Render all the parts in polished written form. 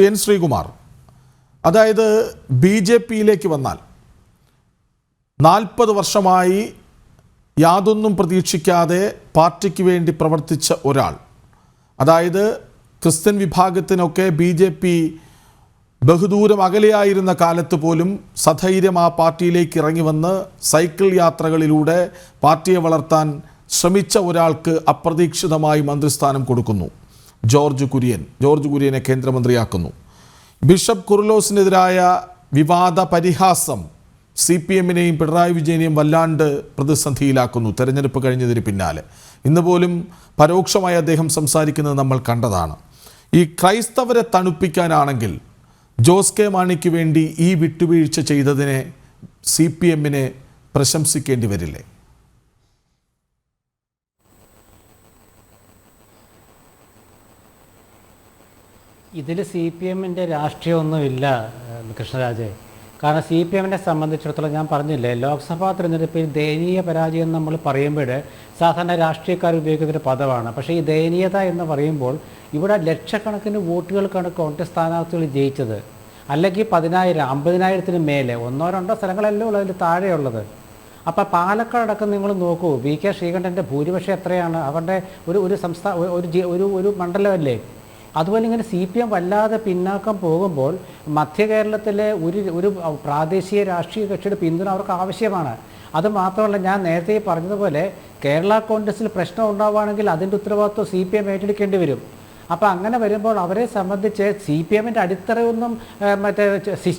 N Sreekumar, അതായത് BJP-യിലേക്ക് വന്നാൽ 40 വർഷമായി യാതൊന്നും പ്രതീക്ഷിക്കാതെ പാർട്ടിക്ക് വേണ്ടി പ്രവർത്തിച്ച ഒരാൾ, അതായത് ക്രിസ്ത്യൻ വിഭാഗത്തിനൊക്കെ BJP ബഹുദൂരം അകലെയായിരുന്ന കാലത്ത് പോലും സധൈര്യം ആ പാർട്ടിയിലേക്ക് ഇറങ്ങി വന്ന് സൈക്കിൾ യാത്രകളിലൂടെ പാർട്ടിയെ വളർത്താൻ ശ്രമിച്ച ഒരാൾക്ക് അപ്രതീക്ഷിതമായി മന്ത്രിസ്ഥാനം കൊടുക്കുന്നു. ജോർജ് കുര്യനെ കേന്ദ്രമന്ത്രിയാക്കുന്നു. ബിഷപ്പ് കുർലോസിനെതിരായ വിവാദ പരിഹാസം CPM-നെയും പിണറായി വിജയനെയും വല്ലാണ്ട് പ്രതിസന്ധിയിലാക്കുന്നു തെരഞ്ഞെടുപ്പ് കഴിഞ്ഞതിന് പിന്നാലെ. ഇന്ന് പോലും പരോക്ഷമായി അദ്ദേഹം സംസാരിക്കുന്നത് നമ്മൾ കണ്ടതാണ്. ഈ ക്രൈസ്തവരെ തണുപ്പിക്കാനാണെങ്കിൽ ജോസ് കെ മാണിക്ക് വേണ്ടി ഈ വിട്ടുവീഴ്ച ചെയ്തതിനെ CPM-നെ പ്രശംസിക്കേണ്ടി വരില്ലേ? ഇതിൽ CPM-ൻ്റെ രാഷ്ട്രീയമൊന്നുമില്ല കൃഷ്ണരാജെ. കാരണം CPM-നെ സംബന്ധിച്ചിടത്തോളം ഞാൻ പറഞ്ഞില്ലേ, ലോക്സഭാ തിരഞ്ഞെടുപ്പിൽ ദയനീയ പരാജയം നമ്മൾ പറയുമ്പോൾ സാധാരണ രാഷ്ട്രീയക്കാർ ഉപയോഗിക്കുന്നൊരു പദമാണ്. പക്ഷേ ഈ ദയനീയത എന്ന് പറയുമ്പോൾ ഇവിടെ ലക്ഷക്കണക്കിന് വോട്ടുകൾക്കാണ് കോൺഗ്രസ് സ്ഥാനാർത്ഥികൾ ജയിച്ചത്. അല്ലെങ്കിൽ 10,000, 50,000-ന് മേലെ, 1-2 സ്ഥലങ്ങളല്ലേ ഉള്ളൂ അതിൽ താഴെയുള്ളത്. അപ്പോൾ പാലക്കാടക്കം നിങ്ങൾ നോക്കൂ, VK ശ്രീകണ്ഠൻ്റെ ഭൂരിപക്ഷം എത്രയാണ്? അവരുടെ ഒരു മണ്ഡലമല്ലേ. അതുപോലെ ഇങ്ങനെ CPM വല്ലാതെ പിന്നാക്കം പോകുമ്പോൾ മധ്യ കേരളത്തിലെ ഒരു പ്രാദേശിക രാഷ്ട്രീയ കക്ഷിയുടെ പിന്തുണ അവർക്ക് ആവശ്യമാണ്. അത് മാത്രമല്ല, ഞാൻ നേരത്തെ പറഞ്ഞതുപോലെ കേരള കോൺഗ്രസിൽ പ്രശ്നം ഉണ്ടാവുകയാണെങ്കിൽ അതിൻ്റെ ഉത്തരവാദിത്വം CPM ഏറ്റെടുക്കേണ്ടി വരും. അപ്പോൾ അങ്ങനെ വരുമ്പോൾ അവരെ സംബന്ധിച്ച് CPM-ൻ്റെ അടിത്തറയൊന്നും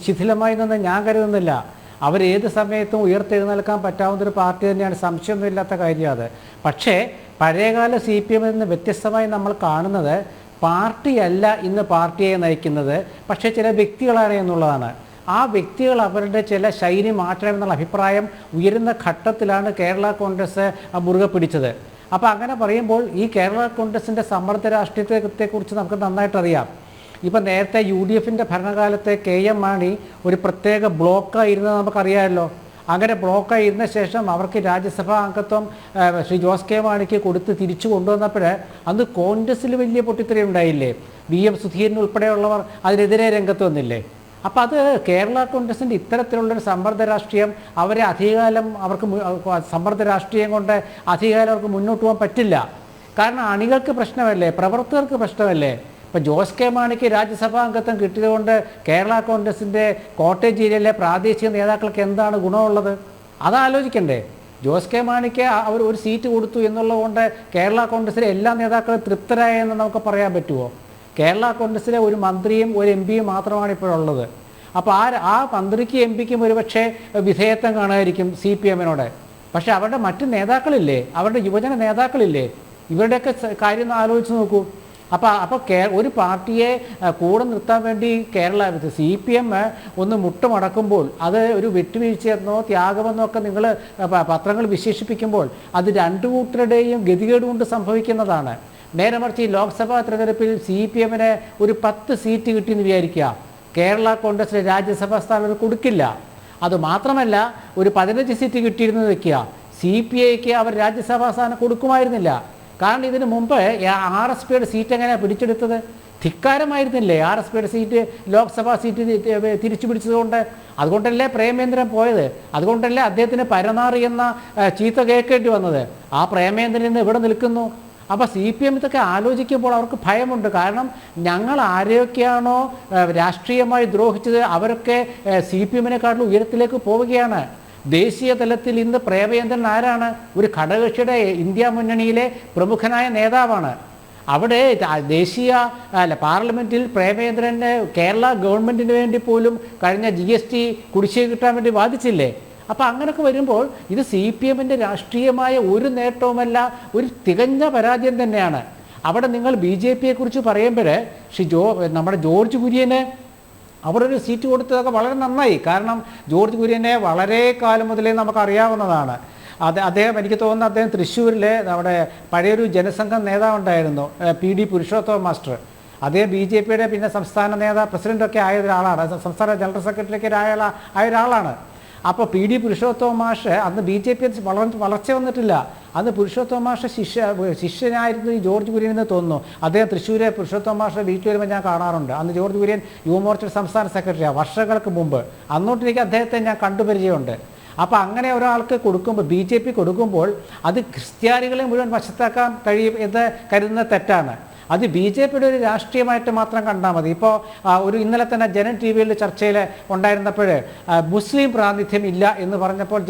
ശിഥിലമായി നിന്ന് ഞാൻ കരുതുന്നില്ല. അവരേത് സമയത്തും ഉയർത്തെഴുന്നേൽക്കാൻ പറ്റാവുന്നൊരു പാർട്ടി തന്നെയാണ്, സംശയമൊന്നുമില്ലാത്ത കാര്യം അത്. പക്ഷേ പഴയകാല CPM-ൽ നിന്ന് വ്യത്യസ്തമായി നമ്മൾ കാണുന്നത് പാർട്ടിയല്ല ഇന്ന് പാർട്ടിയെ നയിക്കുന്നത്, പക്ഷേ ചില വ്യക്തികളാണ് എന്നുള്ളതാണ്. ആ വ്യക്തികൾ അവരുടെ ചില ശൈലി മാറ്റണമെന്നുള്ള അഭിപ്രായം ഉയരുന്ന ഘട്ടത്തിലാണ് കേരള കോൺഗ്രസ് മുറുകെ പിടിച്ചത്. അപ്പോൾ അങ്ങനെ പറയുമ്പോൾ ഈ കേരള കോൺഗ്രസിൻ്റെ സമ്മർദ്ദ രാഷ്ട്രീയത്തെക്കുറിച്ച് നമുക്ക് നന്നായിട്ടറിയാം. ഇപ്പം നേരത്തെ UDF-ൻ്റെ ഭരണകാലത്തെ KM മാണി ഒരു പ്രത്യേക ബ്ലോക്കായിരുന്നത് നമുക്കറിയാമല്ലോ. അങ്ങനെ ബ്ലോക്കായിരുന്ന ശേഷം അവർക്ക് രാജ്യസഭാ അംഗത്വം ശ്രീ ജോസ് കെ മാണിക്ക് കൊടുത്ത് തിരിച്ചു കൊണ്ടുവന്നപ്പോൾ അന്ന് കോൺഗ്രസ്സിൽ വലിയ പൊട്ടിത്തെറി ഉണ്ടായില്ലേ. VM സുധീരൻ ഉൾപ്പെടെയുള്ളവർ അതിനെതിരെ രംഗത്ത് വന്നില്ലേ. അപ്പോൾ അത് കേരള കോൺഗ്രസിൻ്റെ ഇത്തരത്തിലുള്ളൊരു സമ്മർദ്ദ രാഷ്ട്രീയം അവരെ അധികകാലം സമ്മർദ്ദ രാഷ്ട്രീയം കൊണ്ട് അധികകാലം അവർക്ക് മുന്നോട്ട് പോകാൻ പറ്റില്ല. കാരണം അണികൾക്ക് പ്രശ്നമല്ലേ, പ്രവർത്തകർക്ക് പ്രശ്നമല്ലേ. ഇപ്പോൾ ജോസ് കെ മാണിക്ക് രാജ്യസഭാ അംഗത്വം കിട്ടിയതുകൊണ്ട് കേരള കോൺഗ്രസിൻ്റെ കോട്ടയം ജില്ലയിലെ പ്രാദേശിക നേതാക്കൾക്ക് എന്താണ് ഗുണമുള്ളത്? അതാലോചിക്കണ്ടേ. ജോസ് കെ മാണിക്ക് അവർ ഒരു സീറ്റ് കൊടുത്തു എന്നുള്ളതുകൊണ്ട് കേരള കോൺഗ്രസിലെ എല്ലാ നേതാക്കളും തൃപ്തരായെന്ന് നമുക്ക് പറയാൻ പറ്റുമോ? കേരള കോൺഗ്രസിലെ ഒരു മന്ത്രിയും ഒരു MP-യും മാത്രമാണ് ഇപ്പോഴുള്ളത്. അപ്പോൾ ആ മന്ത്രിക്കും MP-ക്കും ഒരുപക്ഷെ വിധേയത്വം കാണുമായിരിക്കും CPM-നോട്. പക്ഷേ അവരുടെ മറ്റ് നേതാക്കളില്ലേ, അവരുടെ യുവജന നേതാക്കളില്ലേ, ഇവരുടെയൊക്കെ കാര്യം ആലോചിച്ച് നോക്കൂ. അപ്പോൾ ഒരു പാർട്ടിയെ കൂടെ നിർത്താൻ വേണ്ടി CPM ഒന്ന് മുട്ടുമടക്കുമ്പോൾ അത് ഒരു വിട്ടുവീഴ്ചയെന്നോ ത്യാഗമെന്നോ ഒക്കെ നിങ്ങൾ പത്രങ്ങൾ വിശേഷിപ്പിക്കുമ്പോൾ അത് രണ്ടു കൂട്ടരുടെയും ഗതികേട് കൊണ്ട് സംഭവിക്കുന്നതാണ്. നേരെ മറിച്ച് ഈ ലോക്സഭാ തെരഞ്ഞെടുപ്പിൽ CPM-ന് ഒരു 10 സീറ്റ് കിട്ടിയെന്ന് വിചാരിക്കുക, കേരള കോൺഗ്രസിലെ രാജ്യസഭാ സ്ഥാനം കൊടുക്കില്ല. അതുമാത്രമല്ല, ഒരു 15 സീറ്റ് കിട്ടിയിരുന്നത് വയ്ക്കുക, CPI-ക്ക് അവർ രാജ്യസഭാ സ്ഥാനം കൊടുക്കുമായിരുന്നില്ല. കാരണം ഇതിനു മുമ്പ് RSPയുടെ സീറ്റ് എങ്ങനെയാണ് പിടിച്ചെടുത്തത്? ധിക്കാരമായിരുന്നില്ലേ RSPയുടെ സീറ്റ്, ലോക്സഭാ സീറ്റ് തിരിച്ചു പിടിച്ചതുകൊണ്ട്? അതുകൊണ്ടല്ലേ പ്രേമേന്ദ്രൻ പോയത്, അതുകൊണ്ടല്ലേ അദ്ദേഹത്തിന് പരനാറി എന്ന ചീത്ത കേൾക്കേണ്ടി വന്നത്. ആ പ്രേമേന്ദ്രൻ ഇന്ന് ഇവിടെ നിൽക്കുന്നു. അപ്പോൾ CPM ഇതൊക്കെ ആലോചിക്കുമ്പോൾ അവർക്ക് ഭയമുണ്ട്. കാരണം ഞങ്ങൾ ആരെയൊക്കെയാണോ രാഷ്ട്രീയമായി ദ്രോഹിച്ചത് അവരൊക്കെ CPM-നെക്കാട്ടിലും ഉയരത്തിലേക്ക് പോവുകയാണ്. ദേശീയ തലത്തിൽ ഇന്ന് പ്രേമേന്ദ്രൻ ആരാണ്? ഒരു ഘടകകക്ഷിയുടെ ഇന്ത്യ മുന്നണിയിലെ പ്രമുഖനായ നേതാവാണ്. അവിടെ പാർലമെൻറ്റിൽ പ്രേമേന്ദ്രന് കേരള ഗവൺമെൻറ്റിന് വേണ്ടി പോലും കഴിഞ്ഞ GST കുടിശ്ശിക കിട്ടാൻ വേണ്ടി വാദിച്ചില്ലേ. അപ്പോൾ അങ്ങനെയൊക്കെ വരുമ്പോൾ ഇത് CPM-ൻ്റെ രാഷ്ട്രീയമായ ഒരു നേട്ടവുമല്ല, ഒരു തികഞ്ഞ പരാജയം തന്നെയാണ്. അവിടെ നിങ്ങൾ BJP-യെക്കുറിച്ച് പറയുമ്പോൾ നമ്മുടെ ജോർജ് കുര്യന് അവരൊരു സീറ്റ് കൊടുത്തതൊക്കെ വളരെ നന്നായി. കാരണം ജോർജ് കുര്യനെ വളരെ കാലം മുതലേ നമുക്കറിയാവുന്നതാണ്. അദ്ദേഹം, എനിക്ക് തോന്നുന്നു അദ്ദേഹം തൃശ്ശൂരിലെ നമ്മുടെ പഴയൊരു ജനസംഘം നേതാവുണ്ടായിരുന്നു, PD പുരുഷോത്തമ മാസ്റ്റർ. അദ്ദേഹം BJP-യുടെ പിന്നെ സംസ്ഥാന പ്രസിഡൻ്റൊക്കെ ആയ ഒരാളാണ്, സംസ്ഥാന ജനറൽ സെക്രട്ടറിയൊക്കെ ആയ ഒരാളാണ്. അപ്പോൾ PD പുരുഷോത്തമ മാഷ് അന്ന് BJP വളർച്ച വന്നിട്ടില്ല. അന്ന് പുരുഷോത്തമ മാഷ ശിഷ്യനായിരുന്നു ഈ ജോർജ് കുര്യൻ എന്ന് തോന്നുന്നു. അദ്ദേഹം തൃശ്ശൂരെ പുരുഷോത്തമ മാഷ വീട്ടിൽ വരുമ്പോൾ ഞാൻ കാണാറുണ്ട്. അന്ന് ജോർജ് കുര്യൻ യുവമോർച്ചയുടെ സംസ്ഥാന സെക്രട്ടറിയാണ് വർഷങ്ങൾക്ക് മുമ്പ്. അന്നോട്ട് എനിക്ക് അദ്ദേഹത്തെ ഞാൻ കണ്ടുപരിചയമുണ്ട്. അപ്പോൾ അങ്ങനെ ഒരാൾക്ക് കൊടുക്കുമ്പോൾ BJP കൊടുക്കുമ്പോൾ അത് ക്രിസ്ത്യാനികളെ മുഴുവൻ വശത്താക്കാൻ കഴിയും എന്ന് കരുതുന്നത് തെറ്റാണ്. അത് BJPയുടെ ഒരു രാഷ്ട്രീയമായിട്ട് മാത്രം കണ്ടാൽ മതി. ഇപ്പോൾ ഒരു ഇന്നലെ തന്നെ ജനൻ TV ചർച്ചയിൽ ഉണ്ടായിരുന്നപ്പോൾ മുസ്ലിം പ്രാതിനിധ്യം ഇല്ല എന്ന് പറഞ്ഞപ്പോൾ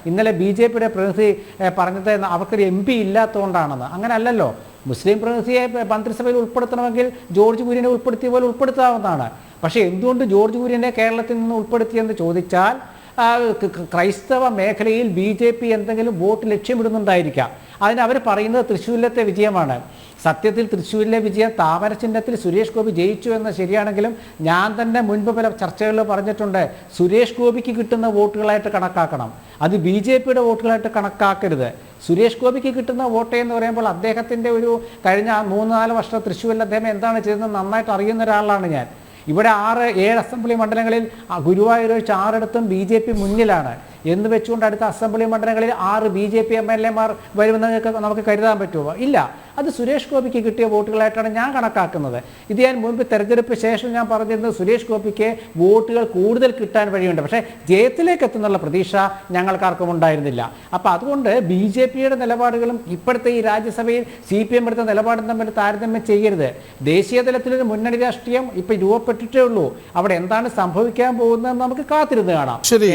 ഇന്നലെ BJPയുടെ പ്രതിനിധി പറഞ്ഞത് അവർക്കൊരു MP ഇല്ലാത്തതുകൊണ്ടാണെന്ന്. അങ്ങനെ അല്ലല്ലോ. മുസ്ലിം പ്രതിനിധിയെ മന്ത്രിസഭയിൽ ഉൾപ്പെടുത്തണമെങ്കിൽ ജോർജ് കുര്യനെ ഉൾപ്പെടുത്തിയ പോലെ ഉൾപ്പെടുത്താവുന്നതാണ്. പക്ഷേ എന്തുകൊണ്ട് ജോർജ് കുര്യനെ കേരളത്തിൽ നിന്ന് ഉൾപ്പെടുത്തിയെന്ന് ചോദിച്ചാൽ ക്രൈസ്തവ മേഖലയിൽ BJP എന്തെങ്കിലും വോട്ട് ലക്ഷ്യമിടുന്നുണ്ടായിരിക്കാം. അതിന് അവർ പറയുന്നത് തൃശ്ശൂരിലത്തെ വിജയമാണ്. സത്യത്തിൽ തൃശ്ശൂരിലെ വിജയം താമര ചിഹ്നത്തിൽ സുരേഷ് ഗോപി ജയിച്ചു എന്ന് ശരിയാണെങ്കിലും ഞാൻ തന്നെ മുൻപ് പല ചർച്ചകളിൽ പറഞ്ഞിട്ടുണ്ട്, സുരേഷ് ഗോപിക്ക് കിട്ടുന്ന വോട്ടുകളായിട്ട് കണക്കാക്കണം, അത് BJPയുടെ വോട്ടുകളായിട്ട് കണക്കാക്കരുത്. സുരേഷ് ഗോപിക്ക് കിട്ടുന്ന വോട്ട് എന്ന് പറയുമ്പോൾ അദ്ദേഹത്തിൻ്റെ ഒരു കഴിഞ്ഞ 3-4 വർഷം തൃശ്ശൂരിൽ അദ്ദേഹം എന്താണ് ചെയ്തതെന്ന് നന്നായിട്ട് അറിയുന്ന ഒരാളാണ് ഞാൻ. ഇവിടെ 6-7 അസംബ്ലി മണ്ഡലങ്ങളിൽ ഗുരുവായൂർ ഒഴിച്ച് 6 BJP മുന്നിലാണ് എന്ന് വെച്ചുകൊണ്ട് അടുത്ത അസംബ്ലി മണ്ഡലങ്ങളിൽ 6 BJP MLA-മാർ വരുമെന്ന് നമുക്ക് കരുതാൻ പറ്റുമോ? ഇല്ല. അത് സുരേഷ് ഗോപിക്ക് കിട്ടിയ വോട്ടുകളായിട്ടാണ് ഞാൻ കണക്കാക്കുന്നത്. ഇത് ഞാൻ മുൻപ് തെരഞ്ഞെടുപ്പ് ശേഷം ഞാൻ പറഞ്ഞിരുന്നത് സുരേഷ് ഗോപിക്ക് വോട്ടുകൾ കൂടുതൽ കിട്ടാൻ വഴിയുണ്ട്. പക്ഷേ ജയത്തിലേക്ക് എത്തുന്നുള്ള പ്രതീക്ഷ ഞങ്ങൾക്കാർക്കും ഉണ്ടായിരുന്നില്ല. അപ്പോൾ അതുകൊണ്ട് BJPയുടെ നിലപാടുകളും ഇപ്പോഴത്തെ ഈ രാജ്യസഭയിൽ CPM എടുത്ത നിലപാടും തമ്മിൽ താരതമ്യം ചെയ്യരുത്. ദേശീയ തലത്തിലൊരു മുന്നണി രാഷ്ട്രീയം ഇപ്പം രൂപപ്പെട്ടിട്ടേ ഉള്ളൂ. അവിടെ എന്താണ് സംഭവിക്കാൻ പോകുന്നതെന്ന് നമുക്ക് കാത്തിരുന്ന് കാണാം. ശരി.